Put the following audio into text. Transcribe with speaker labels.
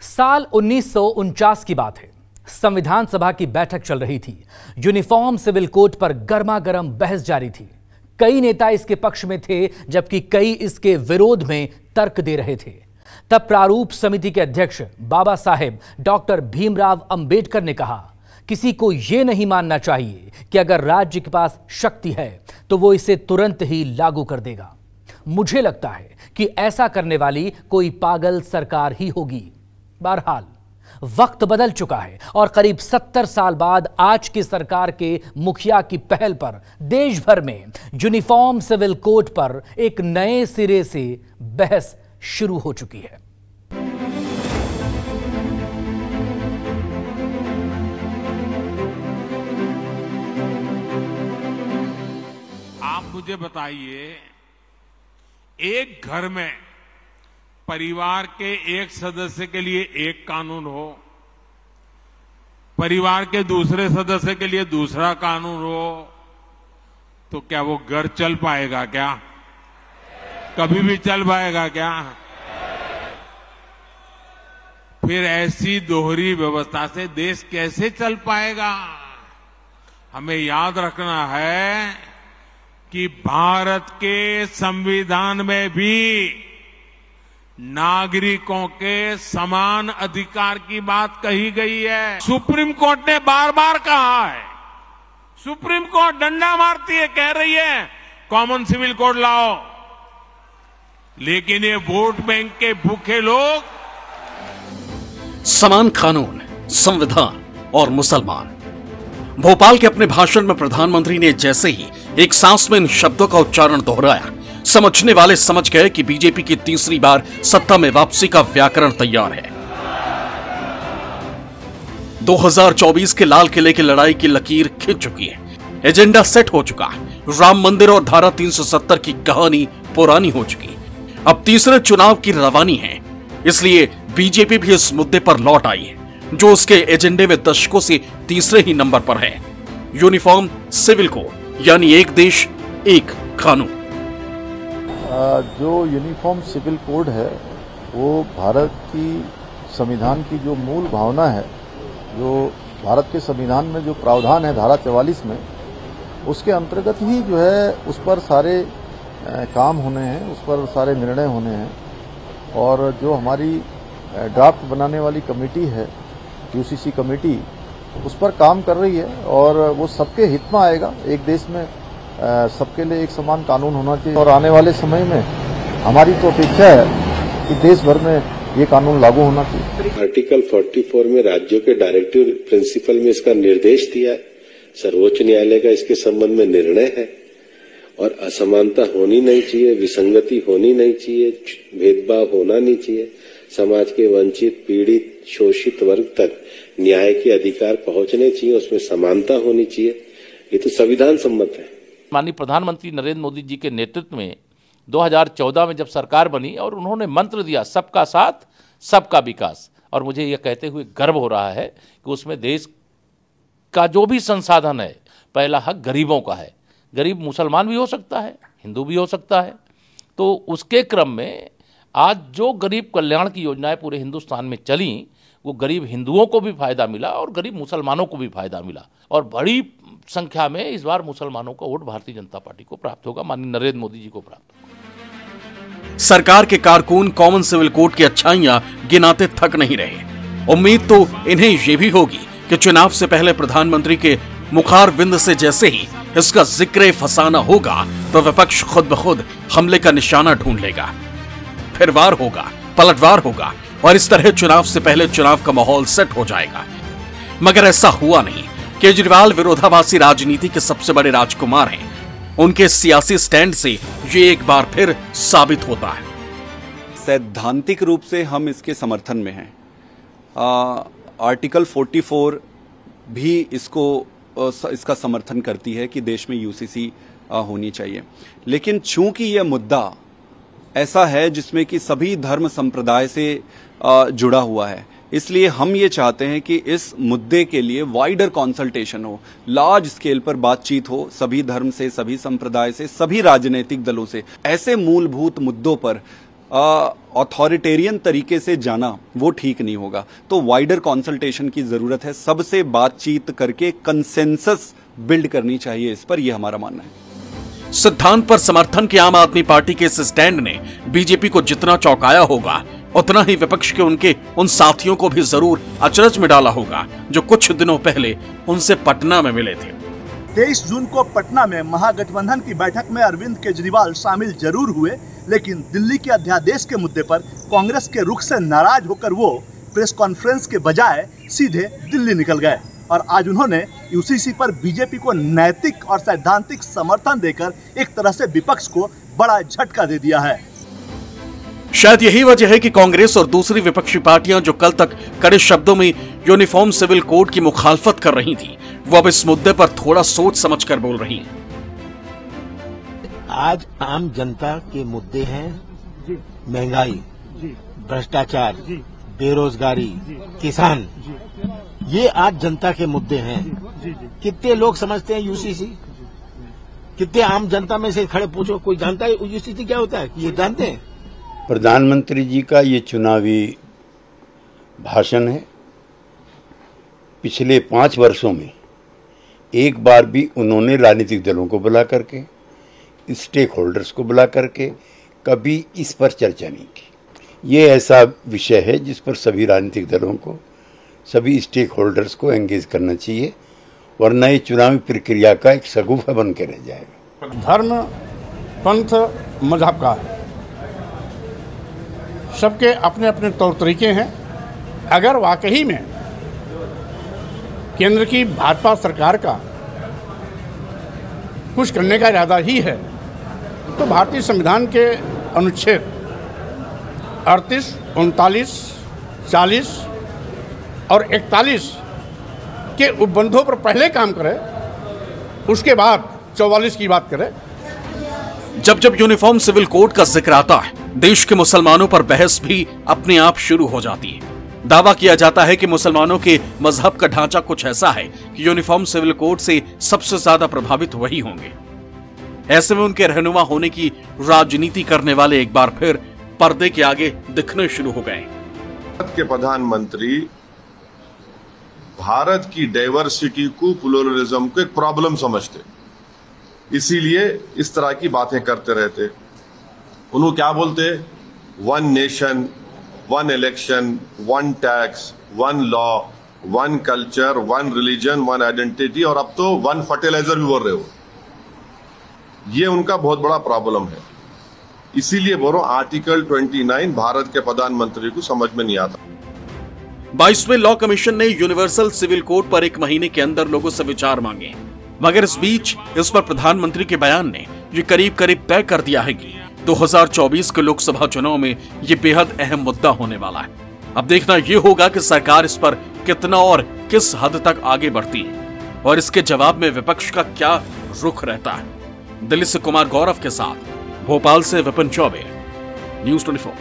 Speaker 1: साल 1949 की बात है। संविधान सभा की बैठक चल रही थी। यूनिफॉर्म सिविल कोड पर गर्मागर्म बहस जारी थी। कई नेता इसके पक्ष में थे जबकि कई इसके विरोध में तर्क दे रहे थे। तब प्रारूप समिति के अध्यक्ष बाबा साहेब डॉक्टर भीमराव अंबेडकर ने कहा, किसी को यह नहीं मानना चाहिए कि अगर राज्य के पास शक्ति है तो वो इसे तुरंत ही लागू कर देगा। मुझे लगता है कि ऐसा करने वाली कोई पागल सरकार ही होगी। बहरहाल वक्त बदल चुका है और करीब 70 साल बाद आज की सरकार के मुखिया की पहल पर देश भर में यूनिफॉर्म सिविल कोड पर एक नए सिरे से बहस शुरू हो चुकी है।
Speaker 2: आप मुझे बताइए, एक घर में परिवार के एक सदस्य के लिए एक कानून हो, परिवार के दूसरे सदस्य के लिए दूसरा कानून हो, तो क्या वो घर चल पाएगा? क्या कभी भी चल पाएगा? क्या फिर ऐसी दोहरी व्यवस्था से देश कैसे चल पाएगा? हमें याद रखना है कि भारत के संविधान में भी नागरिकों के समान अधिकार की बात कही गई है। सुप्रीम कोर्ट ने बार बार कहा है, सुप्रीम कोर्ट डंडा मारती है, कह रही है कॉमन सिविल कोड लाओ, लेकिन ये वोट बैंक के भूखे लोग
Speaker 3: समान कानून, संविधान और मुसलमान। भोपाल के अपने भाषण में प्रधानमंत्री ने जैसे ही एक सांस में इन शब्दों का उच्चारण दोहराया, समझने वाले समझ गए कि बीजेपी की तीसरी बार सत्ता में वापसी का व्याकरण तैयार है। 2024 के लाल किले की लड़ाई की लकीर खिंच चुकी है, एजेंडा सेट हो चुका है। राम मंदिर और धारा 370 की कहानी पुरानी हो चुकी। अब तीसरे चुनाव की रवानी है, इसलिए बीजेपी भी इस मुद्दे पर लौट आई है जो उसके एजेंडे में दशकों से तीसरे ही नंबर पर है, यूनिफॉर्म सिविल कोड, यानी एक देश एक कानून।
Speaker 4: जो यूनिफॉर्म सिविल कोड है वो भारत की संविधान की जो मूल भावना है, जो भारत के संविधान में जो प्रावधान है धारा 44 में, उसके अंतर्गत ही जो है उस पर सारे काम होने हैं, उस पर सारे निर्णय होने हैं। और जो हमारी ड्राफ्ट बनाने वाली कमेटी है, यूसीसी कमेटी, उस पर काम कर रही है और वो सबके हित में आएगा। एक देश में सबके लिए एक समान कानून होना चाहिए और आने वाले समय में हमारी तो अपेक्षा है कि देश भर में ये कानून लागू होना चाहिए।
Speaker 5: आर्टिकल 44 में राज्यों के डायरेक्टिव प्रिंसिपल में इसका निर्देश दिया है। सर्वोच्च न्यायालय का इसके संबंध में निर्णय है और असमानता होनी नहीं चाहिए, विसंगति होनी नहीं चाहिए, भेदभाव होना नहीं चाहिए। समाज के वंचित, पीड़ित, शोषित वर्ग तक न्याय के अधिकार पहुंचने चाहिए, उसमें समानता होनी चाहिए। ये तो संविधान सम्मत है।
Speaker 6: माननीय प्रधानमंत्री नरेंद्र मोदी जी के नेतृत्व में 2014 में जब सरकार बनी और उन्होंने मंत्र दिया सबका साथ सबका विकास, और मुझे यह कहते हुए गर्व हो रहा है कि उसमें देश का जो भी संसाधन है, पहला हक गरीबों का है। गरीब मुसलमान भी हो सकता है, हिंदू भी हो सकता है। तो उसके क्रम में आज जो गरीब कल्याण की योजनाएं पूरे हिंदुस्तान में चली, वो गरीब हिंदुओं को भी फायदा मिला और गरीब मुसलमानों को भी फायदा मिला। और बड़ी संख्या में इस बार मुसलमानों का वोट भारतीय जनता पार्टी को प्राप्त होगा, माननीय नरेंद्र मोदी जी को प्राप्त होगा।
Speaker 3: सरकार के कारकुन कॉमन सिविल कोड की अच्छाइयां गिनाते थक नहीं रहे। उम्मीद तो इन्हें ये भी होगी कि चुनाव से पहले प्रधानमंत्री के मुखार बिंद से जैसे ही इसका जिक्र फसाना होगा तो विपक्ष खुद ब खुद हमले का निशाना ढूंढ लेगा। फिर वार होगा, पलटवार होगा और इस तरह चुनाव से पहले चुनाव का माहौल सेट हो जाएगा। मगर ऐसा हुआ नहीं। केजरीवाल विरोधाभासी राजनीति के सबसे बड़े राजकुमार हैं। उनके सियासी स्टैंड से ये एक बार फिर साबित होता है।
Speaker 7: सैद्धांतिक रूप से हम इसके समर्थन में हैं। आर्टिकल 44 भी इसका समर्थन करती है कि देश में यूसीसी होनी चाहिए। लेकिन चूंकि यह मुद्दा ऐसा है जिसमें कि सभी धर्म संप्रदाय से जुड़ा हुआ है, इसलिए हम ये चाहते हैं कि इस मुद्दे के लिए वाइडर कंसल्टेशन हो, लार्ज स्केल पर बातचीत हो, सभी धर्म से, सभी संप्रदाय से, सभी राजनीतिक दलों से। ऐसे मूलभूत मुद्दों पर ऑथोरिटेरियन तरीके से जाना वो ठीक नहीं होगा। तो वाइडर कंसल्टेशन की जरूरत है, सबसे बातचीत करके कंसेंसस बिल्ड करनी चाहिए इस पर, यह हमारा मानना है।
Speaker 3: सिद्धांत पर समर्थन के आम आदमी पार्टी के इस स्टैंड ने बीजेपी को जितना चौंकाया होगा उतना ही विपक्ष के उनके उन साथियों को भी जरूर अचरज में डाला होगा जो कुछ दिनों पहले उनसे पटना में मिले थे।
Speaker 8: 23 जून को पटना में महागठबंधन की बैठक में अरविंद केजरीवाल शामिल जरूर हुए, लेकिन दिल्ली के अध्यादेश के मुद्दे पर कांग्रेस के रुख से नाराज होकर वो प्रेस कॉन्फ्रेंस के बजाय सीधे दिल्ली निकल गए और आज उन्होंने यूसीसी पर बीजेपी को नैतिक और सैद्धांतिक समर्थन देकर एक तरह से विपक्ष को बड़ा झटका दे दिया है।
Speaker 3: शायद यही वजह है कि कांग्रेस और दूसरी विपक्षी पार्टियां जो कल तक कड़े शब्दों में यूनिफॉर्म सिविल कोड की मुखालफत कर रही थी, वो अब इस मुद्दे पर थोड़ा सोच समझकर बोल रही हैं।
Speaker 9: आज आम जनता के मुद्दे हैं महंगाई, भ्रष्टाचार, बेरोजगारी, किसान, ये आज जनता के मुद्दे हैं। कितने लोग समझते हैं यूसीसी? कितने आम जनता में से खड़े पूछो, कोई जानता है यूसीसी क्या होता है? ये जानते हैं?
Speaker 10: प्रधानमंत्री जी का ये चुनावी भाषण है। पिछले 5 वर्षों में एक बार भी उन्होंने राजनीतिक दलों को बुला करके, स्टेक होल्डर्स को बुला करके कभी इस पर चर्चा नहीं की। ये ऐसा विषय है जिस पर सभी राजनीतिक दलों को, सभी स्टेक होल्डर्स को एंगेज करना चाहिए, वरना ये चुनावी प्रक्रिया का एक शगुफा बन के रह जाएगा।
Speaker 11: धर्म, पंथ, मजहब का है, सबके अपने अपने तौर तरीके हैं। अगर वाकई में केंद्र की भाजपा सरकार का कुछ करने का इरादा ही है तो भारतीय संविधान के अनुच्छेद 38, 39, 40 और 41 के उपबंधों पर पहले काम करे, उसके बाद 44 की बात करे।
Speaker 3: जब जब यूनिफॉर्म सिविल कोड का जिक्र आता है, देश के मुसलमानों पर बहस भी अपने आप शुरू हो जाती है। दावा किया जाता है कि मुसलमानों के मजहब का ढांचा कुछ ऐसा है कि यूनिफॉर्म सिविल कोड से सबसे ज्यादा प्रभावित वही होंगे। ऐसे में उनके रहनुमा होने की राजनीति करने वाले एक बार फिर पर्दे के आगे दिखने शुरू हो गए।
Speaker 12: भारत के प्रधानमंत्री भारत की डाइवर्सिटी को, प्लुरलिज्म को एक प्रॉब्लम समझते, इसीलिए इस तरह की बातें करते रहते। उन्होंने क्या बोलते? 1 nation, 1 election, 1 tax, 1 law, 1 culture, 1 religion, 1 identity, और अब तो 1 फर्टिलाइजर भी बोल रहे हो। ये उनका बहुत बड़ा प्रॉब्लम है। इसीलिए बोलो आर्टिकल 29 भारत के प्रधानमंत्री को समझ में नहीं आता।
Speaker 3: 22वें लॉ कमीशन ने यूनिवर्सल सिविल कोड पर 1 महीने के अंदर लोगों से विचार मांगे, मगर इस बीच इस पर प्रधानमंत्री के बयान ने ये करीब करीब तय कर दिया है कि 2024 के लोकसभा चुनाव में ये बेहद अहम मुद्दा होने वाला है। अब देखना ये होगा कि सरकार इस पर कितना और किस हद तक आगे बढ़ती है और इसके जवाब में विपक्ष का क्या रुख रहता है। दिल्ली से कुमार गौरव के साथ भोपाल से विपिन चौबे, न्यूज़ 24।